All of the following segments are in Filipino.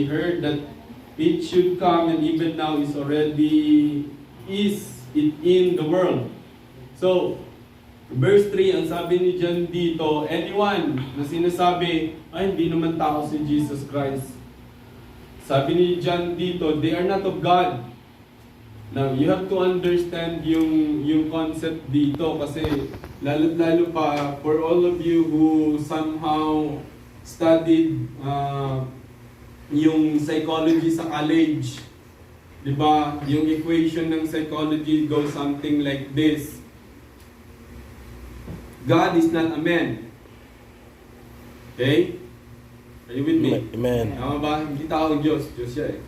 we heard that it should come and even now is already in the world. So, verse 3, ang sabi ni John dito, anyone na sinasabi, ay hindi naman tao si Jesus Christ. Sabi ni John dito, they are not of God. Now, you have to understand yung concept dito kasi lalo pa for all of you who somehow studied yung psychology sa college. Diba? Yung equation ng psychology goes something like this. God is not a man. Okay? Are you with me? Amen. Tama ba? Hindi tao ang Diyos. Diyos siya eh.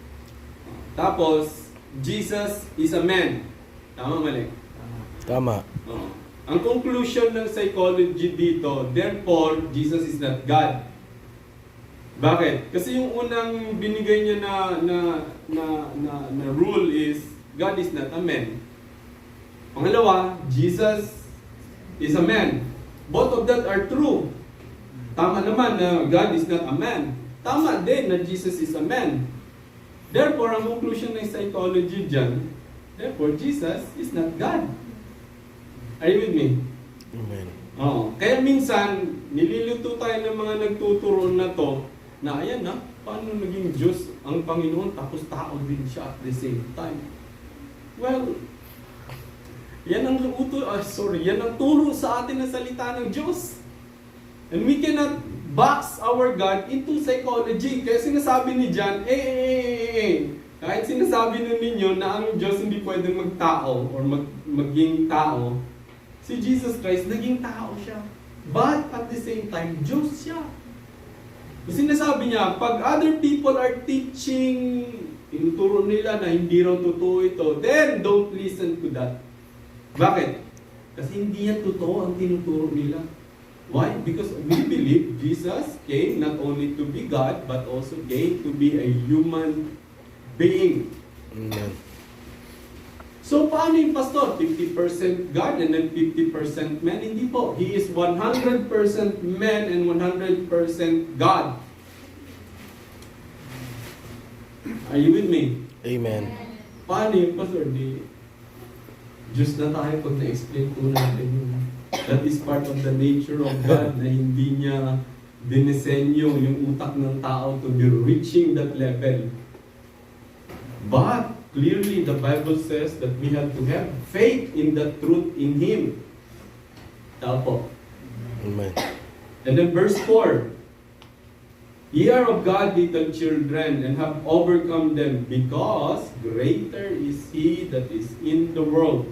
Tapos, Jesus is a man. Tama mali? Tama. Oo. Ang conclusion ng psychology dito, therefore, Jesus is not God. Bakit? Kasi yung unang binigay niya na rule is, God is not a man. Pangalawa, Jesus is a man. Both of that are true. Tama naman na God is not a man. Tama din na Jesus is a man. Therefore, ang conclusion ng psychology dyan, therefore, Jesus is not God. Are you with me? Amen. Oo. Kaya minsan, nililito tayo ng mga nagtuturo na to, na ayan na, paano naging Diyos ang Panginoon tapos tao din siya at the same time. Well, yan ang yan ang turo sa atin na salita ng Diyos. And we cannot box our God into psychology. Kaya sinasabi ni John, kahit sinasabi nun ninyo na ang Diyos hindi pwedeng magtao or maging tao, si Jesus Christ, naging tao siya. But at the same time, Diyos siya. Kasi sinasabi niya, pag other people are teaching, tinuturo nila na hindi raw totoo ito, then don't listen to that. Bakit? Kasi hindi yan totoo ang tinuturo nila. Why? Because we believe Jesus came not only to be God, but also came to be a human being. Amen. So, paano yung pastor? 50% God and then 50% man? Hindi po. He is 100% man and 100% God. Are you with me? Amen. Paano yung pastor? Diyos na tayo pag na-explain po natin yun. That is part of the nature of God na hindi niya dinisenyo yung utak ng tao to be reaching that level. But, clearly, the Bible says that we have to have faith in the truth in Him. Tapo. Amen. And then verse 4. Ye are of God little children and have overcome them because greater is He that is in the world.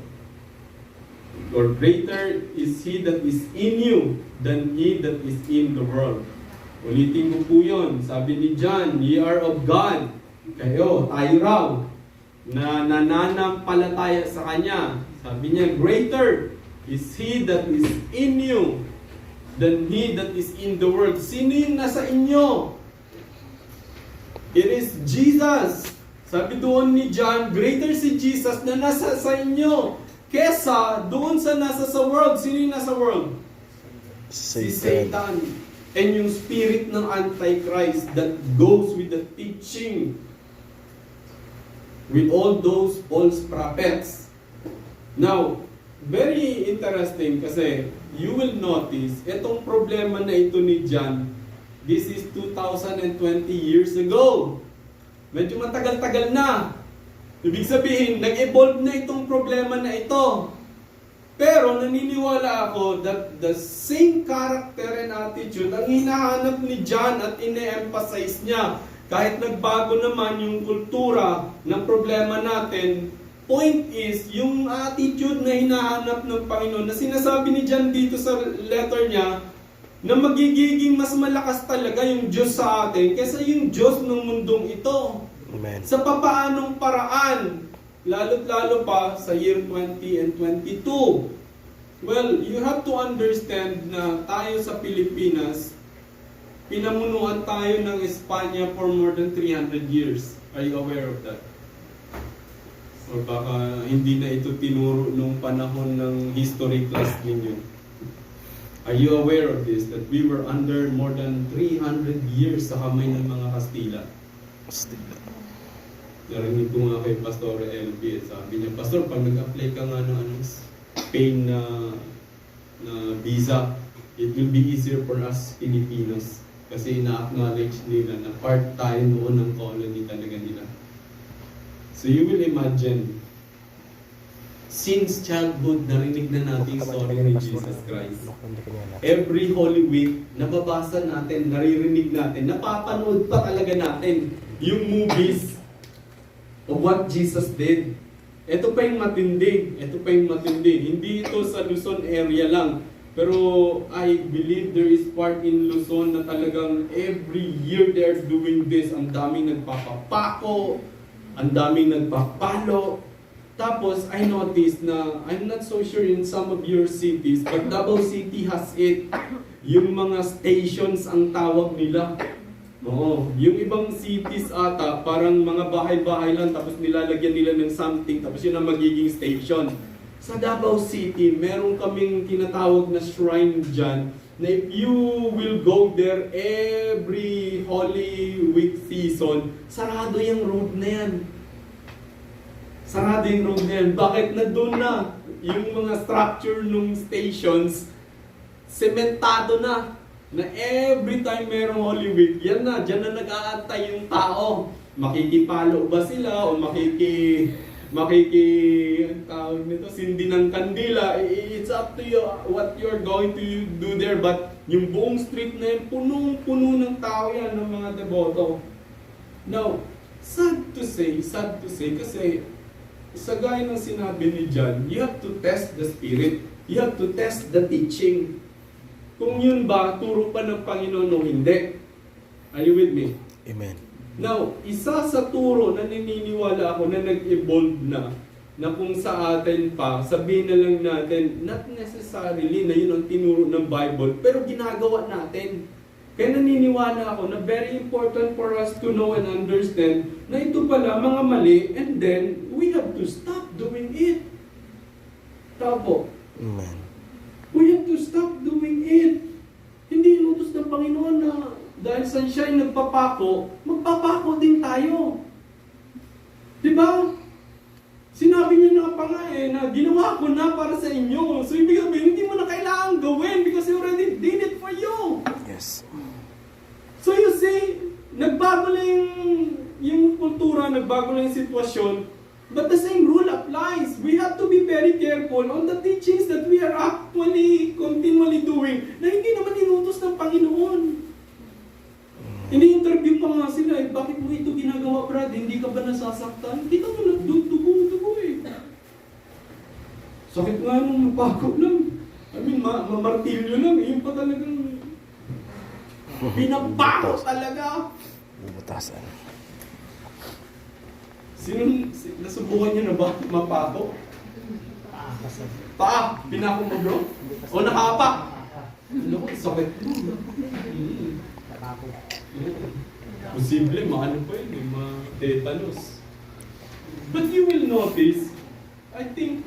Or greater is He that is in you than he that is in the world. Ulitin ko po yun. Sabi ni John, ye are of God. Kayo, tayo raw, na nananampalataya sa Kanya. Sabi niya, greater is He that is in you than he that is in the world. Sino yung nasa inyo? It is Jesus. Sabi doon ni John, greater si Jesus na nasa sa inyo kesa doon sa nasa sa world. Sino yung nasa world? Si Satan. And yung spirit ng Antichrist that goes with the teaching with all those false prophets. Now, very interesting kasi you will notice, itong problema na ito ni John, this is 2020 years ago. Medyo matagal-tagal na. Ibig sabihin, nag-evolve na itong problema na ito. Pero naniniwala ako that the same character and attitude ang hinahanap ni John at ine-emphasize niya. Kahit nagbago naman yung kultura ng problema natin, point is, yung attitude na hinahanap ng Panginoon, na sinasabi ni John dito sa letter niya, na magiging mas malakas talaga yung Diyos sa atin kaysa yung Diyos ng mundong ito. Amen. Sa papaanong paraan, lalo't-lalo pa sa year 20 and 22. Well, you have to understand na tayo sa Pilipinas, pinamunuan tayo ng Espanya for more than 300 years. Are you aware of that? O baka hindi na ito tinuro nung panahon ng history class ninyo. Are you aware of this? That we were under more than 300 years sa kamay ng mga Kastila. Astig. Narinig ko nga kay Pastor LB, sabi niya, Pastor, pag nag-apply ka nga ng Spain na visa, it will be easier for us Filipinos. Kasi na-acknowledge nila na part tayo noon ng colony talaga nila. So you will imagine, since childhood, narinig na natin yung story ni Jesus Christ. Every Holy Week, nababasa natin, naririnig natin, napapanood pa talaga natin yung movies of what Jesus did. Ito pa yung matindi. Hindi ito sa Luzon area lang. Pero I believe there is part in Luzon na talagang every year they're doing this. Ang daming nagpapapako, ang daming nagpapalo. Tapos I noticed na, I'm not so sure in some of your cities, but Davao City has it. Yung mga stations ang tawag nila. Oo, yung ibang cities ata, parang mga bahay-bahay lang, tapos nilalagyan nila ng something, tapos yun ang magiging station. Sa Davao City, meron kaming tinatawag na shrine dyan, na if you will go there every Holy Week season, sarado yung road na yan. Sarado yung road na yan. Bakit? Nandun na yung mga structure ng stations, sementado na. Na every time merong Holy Week, yan na, dyan na nag-aantay yung tao. Makikipalo ba sila o tawag nito, sindi ng kandila. It's up to you what you're going to do there. But yung buong street na yun, punong-puno ng tao yan, ng mga deboto. Now, sad to say, kasi sa gaya ng sinabi ni John, you have to test the Spirit. You have to test the teaching. Kung yun ba, turo pa ng Panginoon o hindi. Are you with me? Amen. Now, isa sa turo na naniniwala ako na nag-evolve na kung sa atin pa, sabihin na lang natin, not necessarily na yun ang tinuro ng Bible, pero ginagawa natin. Kaya naniniwala ako na very important for us to know and understand na ito pala mga mali, and then we have to stop doing it. Tapo. Amen. We have to stop doing it. Hindi inutos ng Panginoon na dahil sa siya ay nagpapako, magpapako din tayo. Diba? Sinabi niya na pa nga na ginawa ko na para sa inyo. So ibig sabihin, hindi mo na kailangan gawin because you already did it for you. Yes. So you see, nagbago lang yung kultura, nagbago lang yung sitwasyon, but the same rule applies. We have to be very careful on the teachings that we are actually continually doing na hindi naman inutos ng Panginoon. Ini-interview pa nga sila, bakit mo ito ginagawa, Brad? Hindi ka ba nasasaktan? Kita mo nagdudugo eh. Sakit nga nung mapako lang. I mean, mamartilyo lang. Yung pa talagang pinapako talaga. Bubutasan. Nasubukan nyo na ba mapako? Pinako mo bro? O nakapak? Ano ko, sakit mo. Posible, maano pa yun, ma-tetanus. But you will notice, I think,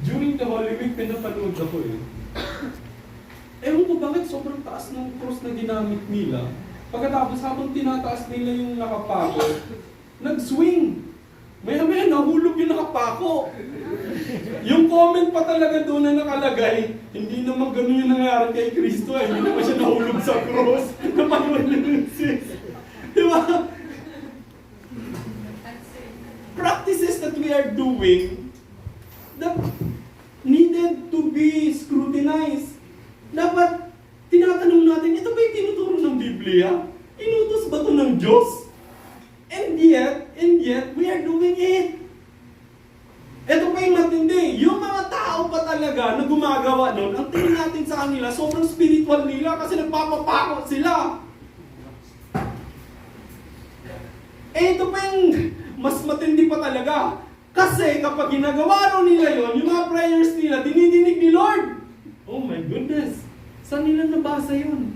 during the Holy Week, pinapanood ako eh. Ewan ko bakit sobrang taas ng cross na ginamit nila. Pagkatapos habang tinataas nila yung nakapako, nag-swing. Maya-maya nahulog yung nakapako. Yung comment pa talaga doon na nakalagay, hindi naman ganun yung nangyari kay Kristo eh. Hindi naman siya nahulog sa cross. Napag-walinsis. Di ba? Practices that we are doing that needed to be scrutinized. Dapat tinatanong natin, ito ba yung tinuturo ng Biblia? Inutos ba ito ng Diyos? And yet, we are doing it. Ito pa yung matindi. Yung mga tao pa talaga na gumagawa nun, ang tingin natin sa kanila, sobrang spiritual nila kasi nagpapapako sila. Ito pa yung mas matindi pa talaga. Kasi kapag ginagawa rin nila yon, yung mga prayers nila, dinidinig ni Lord. Oh my goodness. Saan nila nabasa yun?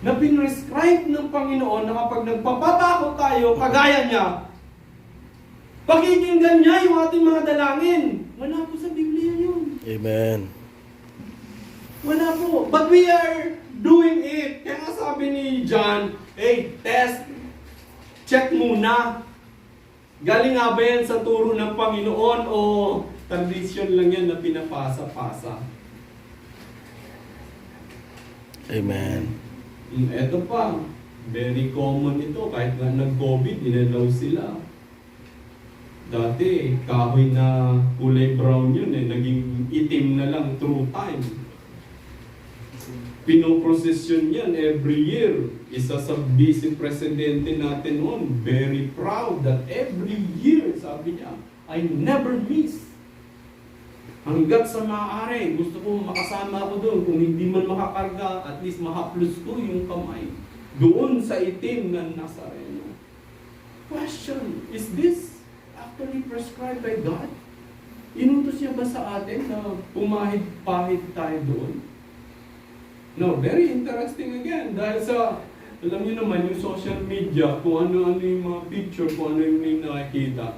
Na pinrescribe ng Panginoon na kapag nagpapapako tayo, kagaya niya, pakikinggan niya yung ating mga dalangin. Wala po sa Biblia yun. Amen. Wala po. But we are doing it. Kaya nga sabi ni John, hey, test Check muna. Galing nga ba yan sa turo ng Panginoon o tradisyon lang yan na pinapasa-pasa? Amen. Ito pa, very common ito. Kahit nga nag-COVID, inalaw sila. Dati, kahoy na kulay brown yun naging itim na lang through time. Pinoprosesyon yan every year. Isa sa vice presidente natin noon, very proud that every year, sabi niya, I never miss. Hanggat sa maaari, gusto ko makasama ako doon. Kung hindi man makakarga, at least mahaplos ko yung kamay doon sa itim na Nazareno. Question, is this actually prescribed by God? Inutos niya ba sa atin na pumahid-pahid tayo doon? No, very interesting again. Dahil sa, alam niyo naman, yung social media, kung ano-ano yung mga picture, kung ano yung nakikita.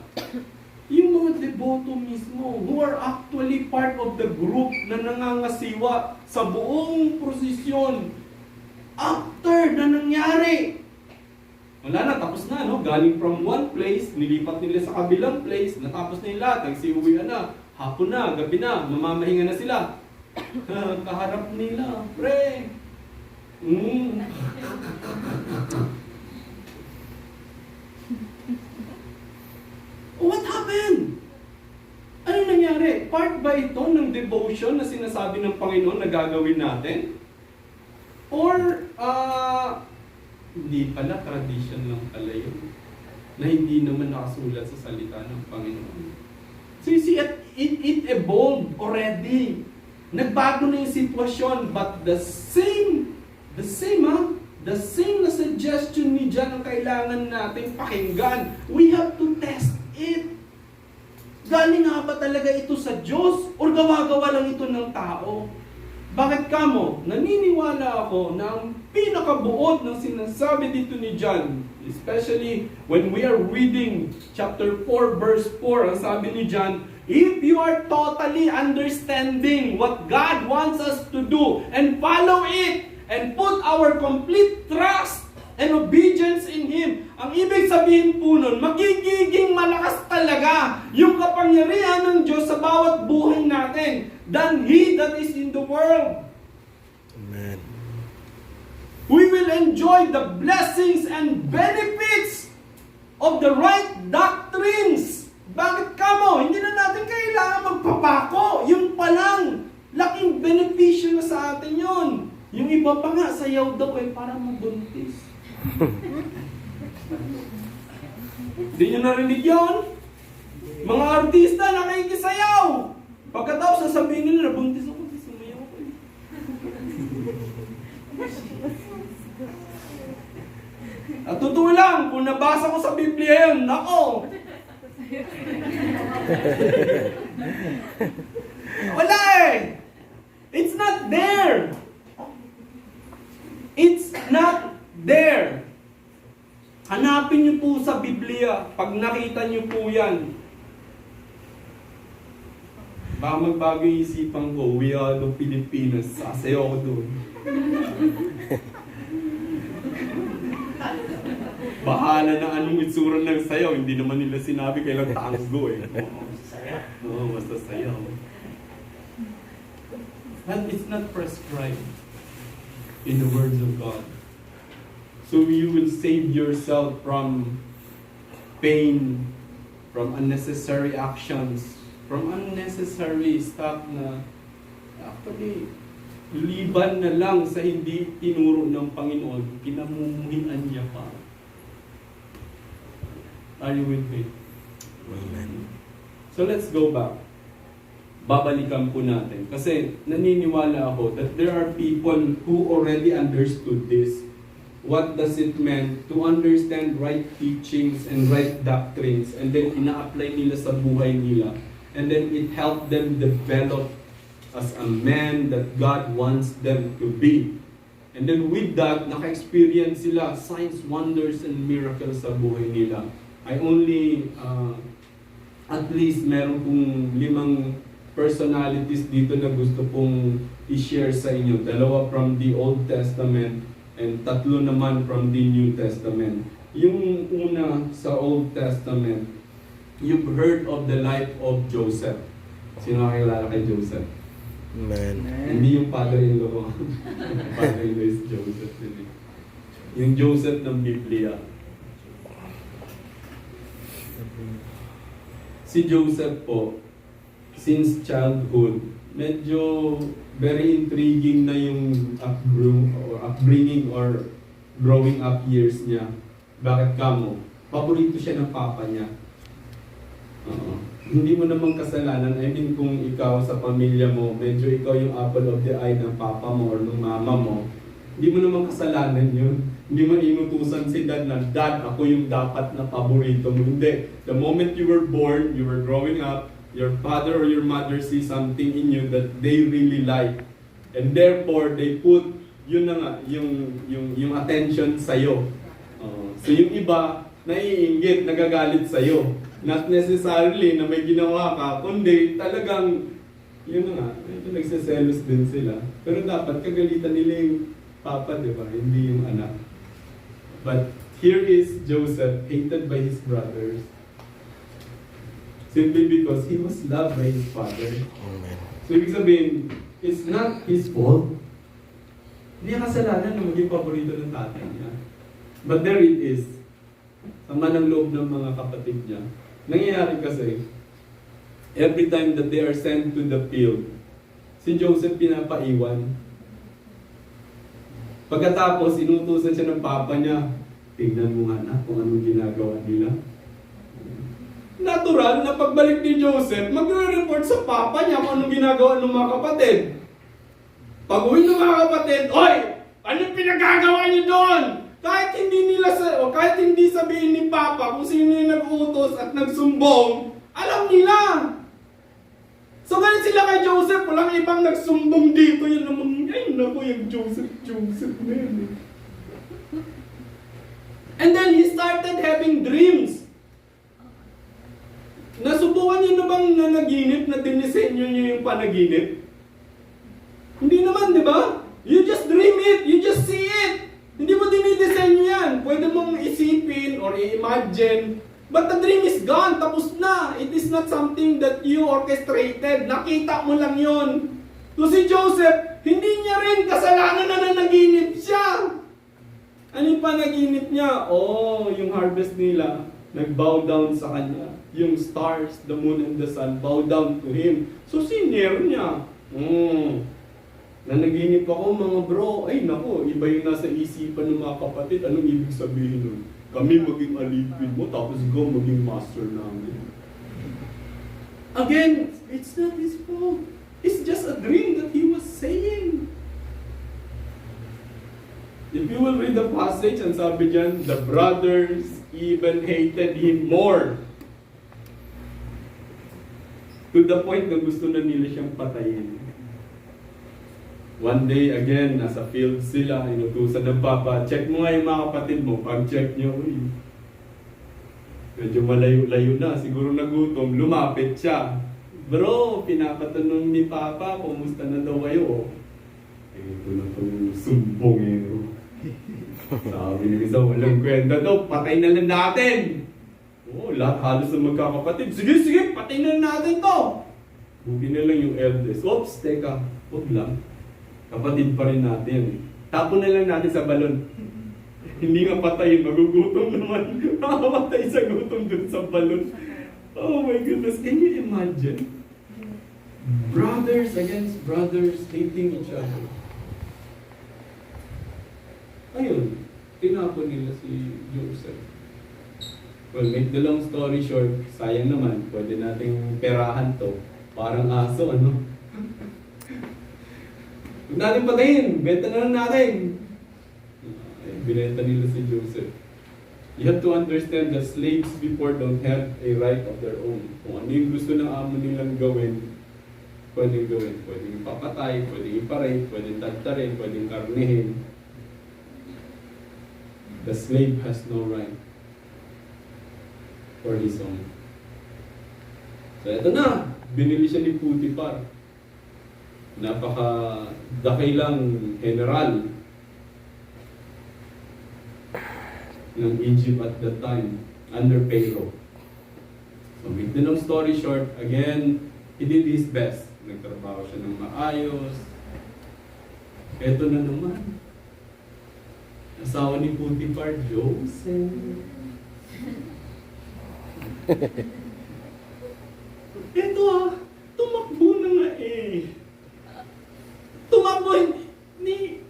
Yung mga deboto mismo, who are actually part of the group na nangangasiwa sa buong prosesyon after na nangyari. Wala na, tapos na, no? Galing from one place, nilipat nila sa kabilang place, natapos na yung lahat, nagsiuwian na, hapon na, gabi na, mamamahinga na sila. Kaharap nila, pre. What happened? Ano nangyari? Part ba ito ng devotion na sinasabi ng Panginoon na gagawin natin? Or, hindi pala, tradition lang pala yun. Na hindi naman nakasulat sa salita ng Panginoon. So you see, it evolved already. Nagbago na yung sitwasyon, but the same na suggestion ni John ang kailangan natin pakinggan. We have to test it. Galing nga ba talaga ito sa Diyos? O gawa-gawa lang ito ng tao? Bakit kamo? Naniniwala ako na ang pinakabuod ng sinasabi dito ni John, especially when we are reading chapter 4 verse 4, ang sabi ni John, if you are totally understanding what God wants us to do and follow it and put our complete trust and obedience in Him, ang ibig sabihin po nun, magiging malakas talaga yung kapangyarihan ng Diyos sa bawat buhay natin than He that is in the world. Amen. We will enjoy the blessings and benefits of the right doctrines. Bakit kamo? Hindi na natin kailangan magpapako. Yung palang, laking benepisyo na sa atin yun. Yung iba pa nga, sayaw daw para mabuntis. Hindi nyo narinig yun? Mga artista nakikisayaw. Pagkatapos sasabihin nila, nabuntis ako, sumayaw ko eh. At totoo lang, kung nabasa ko sa Biblia yun, nako! Wala eh! It's not there! It's not there! Hanapin niyo po sa Biblia, pag nakita niyo po yan, baka magbago yung isipan ko, we are the Pilipinas, sasayaw ko doon. Bahala na anong itsura ng sayaw, hindi naman nila sinabi kailang tango eh. Oo, basta sayaw. And it's not prescribed in the words of God. So you will save yourself from pain, from unnecessary actions, from unnecessary stuff na actually liban na lang sa hindi tinuro ng Panginoon, pinamumuhian niya pa. Are you with me? Amen. So let's go back. Babalikan po natin. Kasi naniniwala ako that there are people who already understood this. What does it mean to understand right teachings and right doctrines, and then ina-apply nila sa buhay nila. And then it helped them develop as a man that God wants them to be. And then with that, naka-experience sila signs, wonders, and miracles sa buhay nila. I only, at least meron pong 5 personalities dito na gusto pong i-share sa inyo. 2 from the Old Testament and 3 naman from the New Testament. Yung una sa Old Testament, you've heard of the life of Joseph. Sino nakakilala kay Joseph? Amen. Hindi yung father-in-law ko. Yung father-in-law is Joseph. Yung Joseph ng Biblia. Si Joseph po, since childhood, medyo very intriguing na yung upbringing or growing up years niya. Bakit kamo? Paborito siya ng papa niya. Hindi mo namang kasalanan. I mean, kung ikaw sa pamilya mo, medyo ikaw yung apple of the eye ng papa mo or ng mama mo, hindi mo namang kasalanan yun. Hindi mo inutusan si dad na, Dad, ako yung dapat na paborito mo. Hindi. The moment you were born, you were growing up, your father or your mother see something in you that they really like. And therefore, they put, yun na nga, yung attention sa'yo. So yung iba, naiinggit, nagagalit sa'yo. Not necessarily na may ginawa ka, kundi talagang, yun na nga, nagsiselos din sila. Pero dapat kagalitan nila yung papa, di ba? Hindi yung anak. But here is Joseph, hated by his brothers. Simply because he was loved by his father. Amen. So ibig sabihin, it's not his fault. Hindi niya kasalanan na maging paborito ng tatay niya. But there it is. Sama ng loob ng mga kapatid niya. Nangyayari kasi, every time that they are sent to the field, si Joseph pinapaiwan. Pagkatapos, inutusan siya ng papa niya, tignan mo nga na kung anong ginagawa nila. Natural na pagbalik ni Joseph, magre-report sa papa niya kung anong ginagawa ng mga kapatid. Pag-uwi ng mga kapatid, Oy! Anong pinagagawa niyo doon? Kahit hindi sabihin ni Papa kung sino yung nag-utos at nagsumbong, alam nila. So ganun sila kay Joseph, walang ibang nagsumbong dito. Yan naman, ay naku, yung Joseph na yan. And then he started having dreams. Nasubukan niyo na bang nanaginip na dinisenyo niyo yung panaginip? Hindi naman, di ba? You just dream it, you just see it. Hindi mo dinidesenyo yan. Pwede mong isipin or i-imagine. But the dream is gone. Tapos na. It is not something that you orchestrated. Nakita mo lang yon. So si Joseph, hindi niya rin kasalanan na nanaginip siya. Ano yung panaginip niya? Yung harvest nila, nag-bow down sa kanya. Yung stars, the moon and the sun, bow down to him. So sinare niya. Nanaginip ako mga bro, ay nako, iba yung nasa isipan ng mga kapatid. Anong ibig sabihin nun? Kami maging alipin mo, tapos ikaw maging master namin. Again, it's not his fault. It's just a dream that he was saying. If you will read the passage, ang sabi dyan, the brothers even hated him more. To the point na gusto na nila siyang patayin. One day, again, nasa field sila, inutusan ng papa, check mo nga yung mga kapatid mo. Pag-check nyo, medyo malayo-layo na, siguro nagutom, lumapit siya. Bro, pinapatanong ni papa, kumusta na daw kayo? Ito na itong sumbongero. Sabi ni isa, walang kwenta daw, patay na lang natin. Lahat halos na magkakapatid. Sige, patay na lang natin to. Buti na lang yung eldest. Oops, teka, huwag lang. Kapatid pa rin natin. Tapon na lang natin sa balon. Hindi nga patay, magugutom naman. Makapatay sa gutom dun sa balon. Oh my goodness, can you imagine? Brothers against brothers hating each other. Ayun, tinapon nila si Joseph. Well, make the long story short, sayang naman, pwede nating perahan to. Parang aso, ano? Huwag natin patayin, benta na lang natin. Binenta nila si Joseph. You have to understand that slaves before don't have a right of their own. Kung ano yung gusto ng amo nilang gawin, pwedeng gawin. Pwedeng ipapatay, pwedeng iparate, pwedeng tagtarin, pwedeng karnihin. The slave has no right for his own. So eto na, binili siya ni Potiphar. Napaka-dakilang general. ng Egypt at that time under Pharaoh. So, make the long story short, again, he did his best. Nagtrabaho siya ng maayos. Eto na naman. Asawa ni Potiphar, Joseph. Eto tumakbo na nga eh. Tumakbo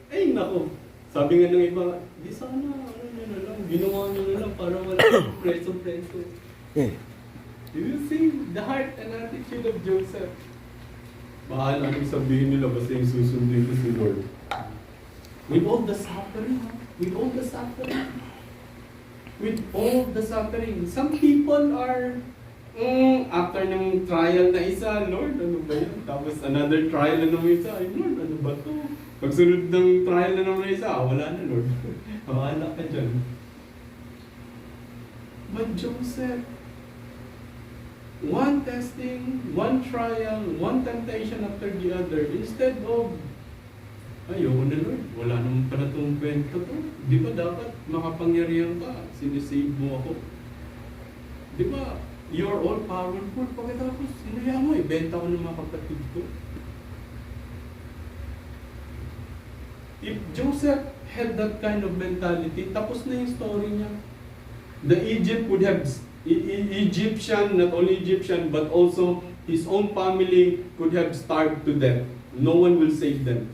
ay nako. Sabi nga ng iba, di sana, na lang, ginawa niyo na lang para wala preso-preso. You see the heart and attitude of Joseph. Bahala nang sabihin nila basta yung susundin ko si Lord. With all the suffering, some people are, after ng trial na isa, Lord, ano ba yun? Tapos another trial na naman isa, ay Lord, ano ba to? Pagsunod ng trial na naman isa, wala na Lord. Bahala ka dyan. But Joseph, one testing, one trial, one temptation after the other, instead of, ayoko na Lord, wala naman pala itong kwento to. Di ba dapat makapangyarihan ka? Sinisave mo ako. Di ba, you're all powerful. Pagkatapos, sinaya mo, ibenta ko ng mga kapatid ko. If Joseph had that kind of mentality, tapos na yung story niya. The Egyptian, not only Egyptian, but also his own family could have starved to death. No one will save them.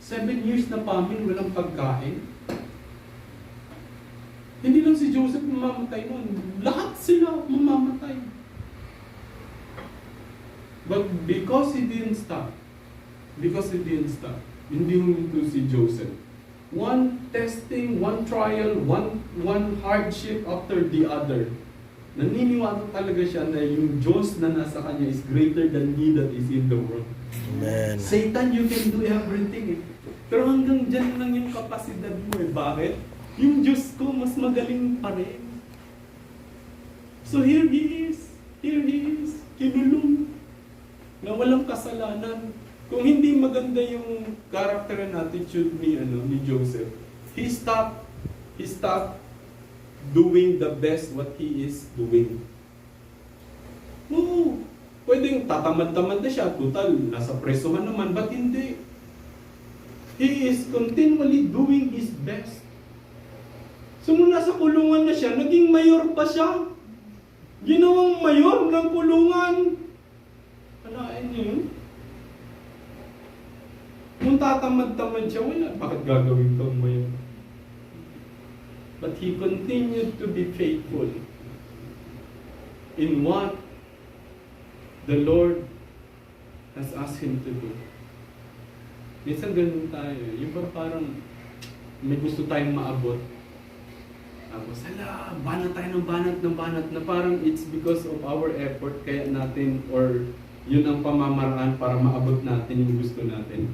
7 years na famine, walang pagkain. Hindi lang si Joseph mamamatay noon. Lahat sila mamamatay. But because he didn't stop, hindi huminto si Joseph. One testing, one trial, one hardship after the other. Naniniwala talaga siya na yung Diyos na nasa kanya is greater than he that is in the world. Amen. Satan, you can do everything eh. Pero hanggang dyan lang yung kapasidad mo eh. Bakit? Yung Diyos ko mas magaling pa rin. So here he is, kinulong, na walang kasalanan. Kung hindi maganda yung character and attitude ni Joseph, he stopped doing the best what he is doing. Oo, pwedeng tatamad-tamad na siya, total, nasa presohan naman, but hindi. He is continually doing his best. So nung nasa kulungan na siya, naging mayor pa siya. Ginawang mayor ng kulungan. Alain niyo yun? Nung tatamad-tamad siya, wala. Bakit gagawin kang mayor? But he continued to be faithful in what the Lord has asked him to do. Minsan ganun tayo. Yung parang may gusto tayong maabot. Tapos, banat tayo ng banat na parang it's because of our effort kaya natin or yun ang pamamaraan para maabot natin yung gusto natin.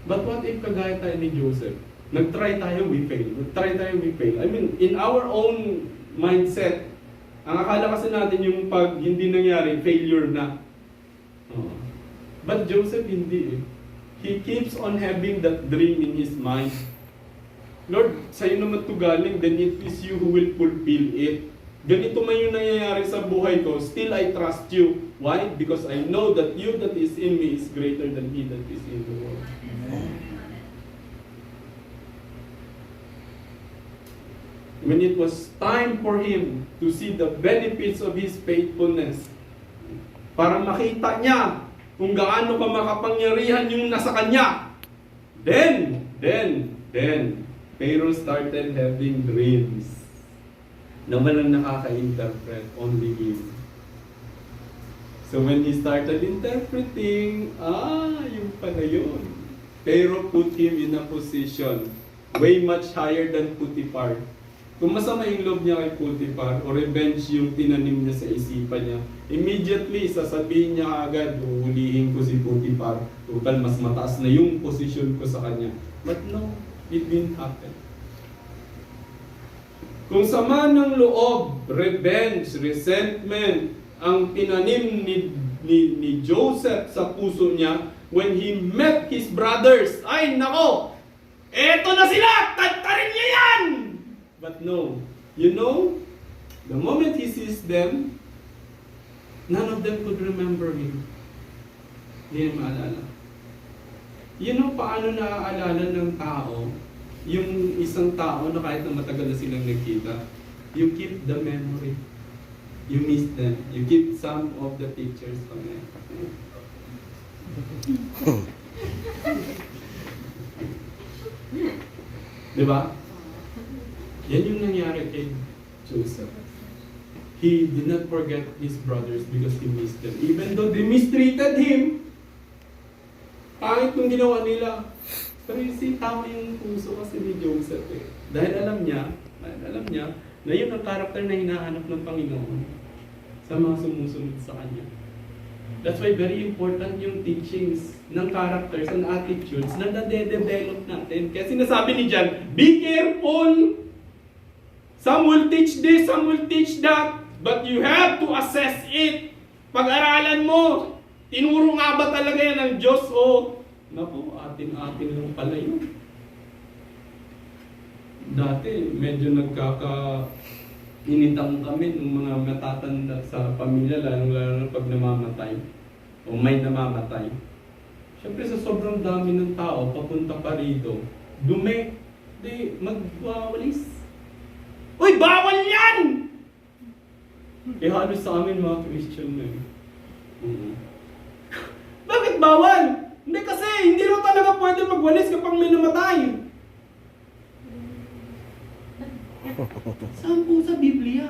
But what if kagaya tayo ni Joseph? Nag-try tayo, we fail. I mean, in our own mindset, ang akala kasi natin yung pag hindi nangyari, failure na. But Joseph hindi eh. He keeps on having that dream in his mind. Lord, sa'yo naman ito galing, then it is you who will fulfill it. Ganito man yung nangyayari sa buhay ko, still I trust you. Why? Because I know that you that is in me is greater than he that is in the world. Amen. When it was time for him to see the benefits of his faithfulness, para makita niya kung gaano ka makapangyarihan yung nasa kanya, then, Pharaoh started having dreams na walang nakaka-interpret, only him. So when he started interpreting, yung pala yun. Pharaoh put him in a position way much higher than Potiphar. Kung masama yung loob niya kay Potiphar o revenge yung tinanim niya sa isipan niya, immediately sasabihin niya agad, huhulihin ko si Potiphar. Total, mas mataas na yung position ko sa kanya. But no, it didn't happen. Kung sama ng loob, revenge, resentment, ang tinanim ni Joseph sa puso niya, when he met his brothers, ay nako, eto na sila, tantarin niya yan! But no, You know, the moment he sees them, none of them could remember him. Hindi na maalala. You know, paano naaalala ng tao yung isang tao na kahit na matagal na silang nagkita? You keep the memory. You miss them. You keep some of the pictures from them. Diba? Yan yung nangyari kay Joseph. He did not forget his brothers because he missed them. Even though they mistreated him, pangit kung ginawa nila. Pero tama yung puso kasi ni Joseph eh. Dahil alam niya na yun ang karakter na hinahanap ng Panginoon sa mga sumusunod sa Kanya. That's why very important yung teachings ng characters and attitudes na nade-develop natin. Kaya sinasabi ni John, be careful! Some will teach this, some will teach that, but you have to assess it. Pag-aralan mo, tinuro nga ba talaga yan ng Diyos o naku, atin-atin lang pala yun. Dati, medyo initang kami ng mga matatanda sa pamilya, lalo pag namamatay o may namamatay. Siyempre sa sobrang dami ng tao, papunta pa rito, dumi, di magwawalis. Uy, bawal yan! Eh halos sa amin mga Christian na Bakit bawal? Hindi kasi, hindi rin talaga pwede magwalis kapag may namatay. Saan po sa Biblia?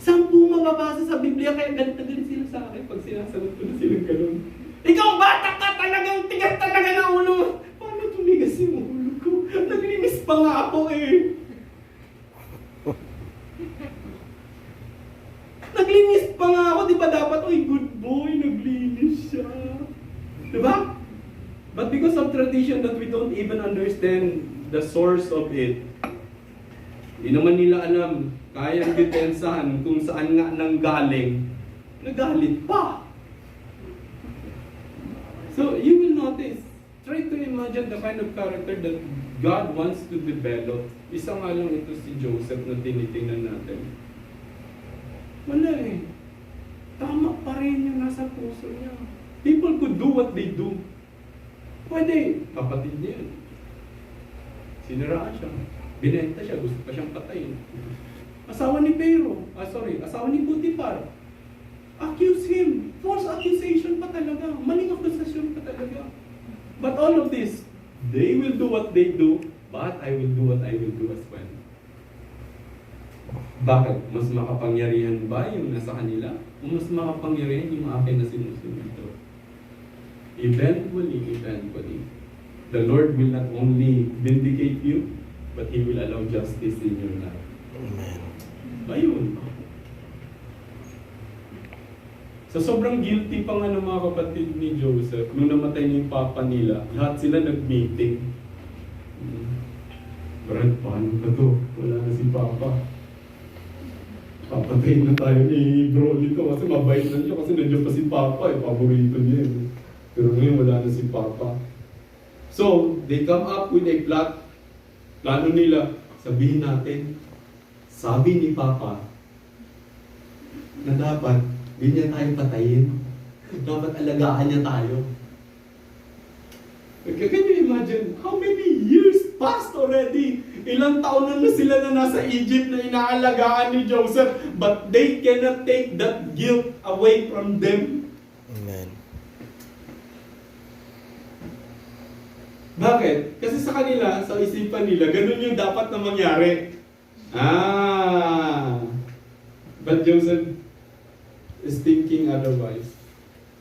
Saan po mababasa sa Biblia kaya galit na galit sila sa akin pag sinasagot ko na silang ganun? Ikaw bata ka talagang tigas talaga ng ulo. Paano tumigas yung ulo ko? Naglinis pa nga ako eh. Naglinis pa nga ako, di ba dapat, oy good boy, naglinis siya. Diba? But because of tradition that we don't even understand the source of it, hindi naman nila alam, kayang detensahan kung saan nga nanggaling, nagalit pa. So, you will notice, try to imagine the kind of character that God wants to develop. Isa nga lang ito si Joseph na tinitingnan natin. Wala eh. Tama pa rin yung nasa puso niya. People could do what they do. Pwede, kapatid niya yun. Siniraan siya. Binenta siya, gusto pa siyang patayin. Asawa ni asawa ni Potiphar. Accuse him. False accusation pa talaga. Maling akusasyon pa talaga. But all of this, they will do what they do, but I will do what I will do as well. Bakit? Mas makapangyarihan ba yung nasa kanila? O mas makapangyarihan yung akin na sinusunod ito? Eventually, the Lord will not only vindicate you, but He will allow justice in your life. Amen. Ayun. Sa sobrang guilty pa nga ng mga kapatid ni Joseph, nung namatay na yung papa nila, lahat sila nag-meeting. Brad, paano ba to? Wala na si papa. Papatayin na tayo ni bro dito kasi mabait na siya kasi nandiyan pa si papa eh, paborito niya eh. Pero ngayon wala na si papa. So, they come up with a plot. Plano nila, sabihin natin, sabi ni papa na dapat hindi niya tayo patayin. Dapat alagaan niya tayo. Can you imagine how many years passed already? Ilang taon na sila na nasa Egypt na inaalagaan ni Joseph, but they cannot take that guilt away from them. Amen. Bakit? Kasi sa kanila, sa isipan nila, ganun yung dapat na mangyari. But Joseph is thinking otherwise.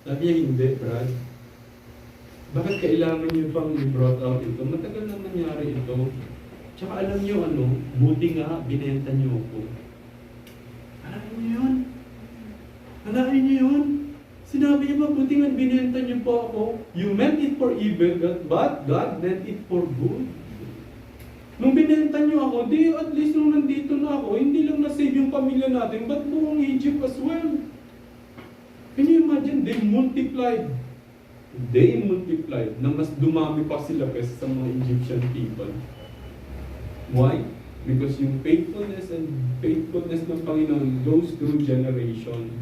Sabi niya, hindi, Brad. Bakit kailangan niyo pang i-brought out ito? Matagal na nangyari ito. Tsaka alam niyo buti nga, binenta niyo ako. Alain niyo yun? Alain niyo yun? Sinabi niya ba, buti nga binenta niyo po ako? You meant it for evil, but God meant it for good. Nung binenta niyo ako, di at least nung nandito na ako, hindi lang na-save yung pamilya natin, but buong Egypt as well. Can you imagine? They multiplied na mas dumami pa sila kaysa sa mga Egyptian people. Why? Because yung faithfulness ng Panginoon goes through generation.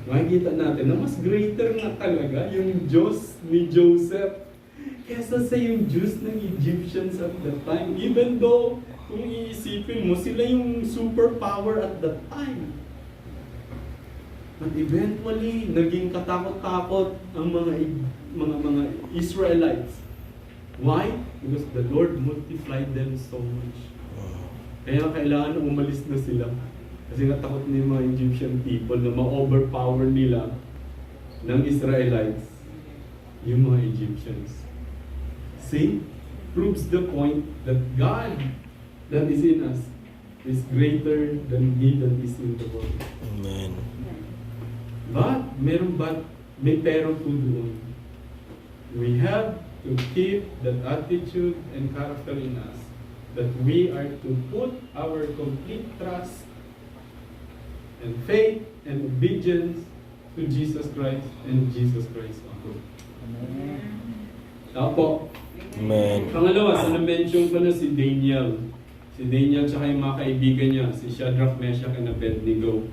Makikita natin na mas greater na talaga yung Diyos ni Joseph kesa sa yung Diyos ng Egyptians at that time. Even though, kung iisipin mo, sila yung superpower at that time. But eventually, naging katakot-takot ang mga Israelites. Why? Because the Lord multiplied them so much. Kaya kailangan umalis na sila. Kasi natakot na yung mga Egyptian people na ma-overpower nila ng Israelites yung mga Egyptians. See? Proves the point that God that is in us is greater than He that is in the world. Amen. But may pero po doon. We have to keep that attitude and character in us that we are to put our complete trust and faith and obedience to Jesus Christ and Jesus Christ alone. Apo. Amen. Pangalawa, sa na-mention ko na si Daniel. Si Daniel tsaka yung mga kaibigan niya, si Shadrach, Meshach, and Abednego.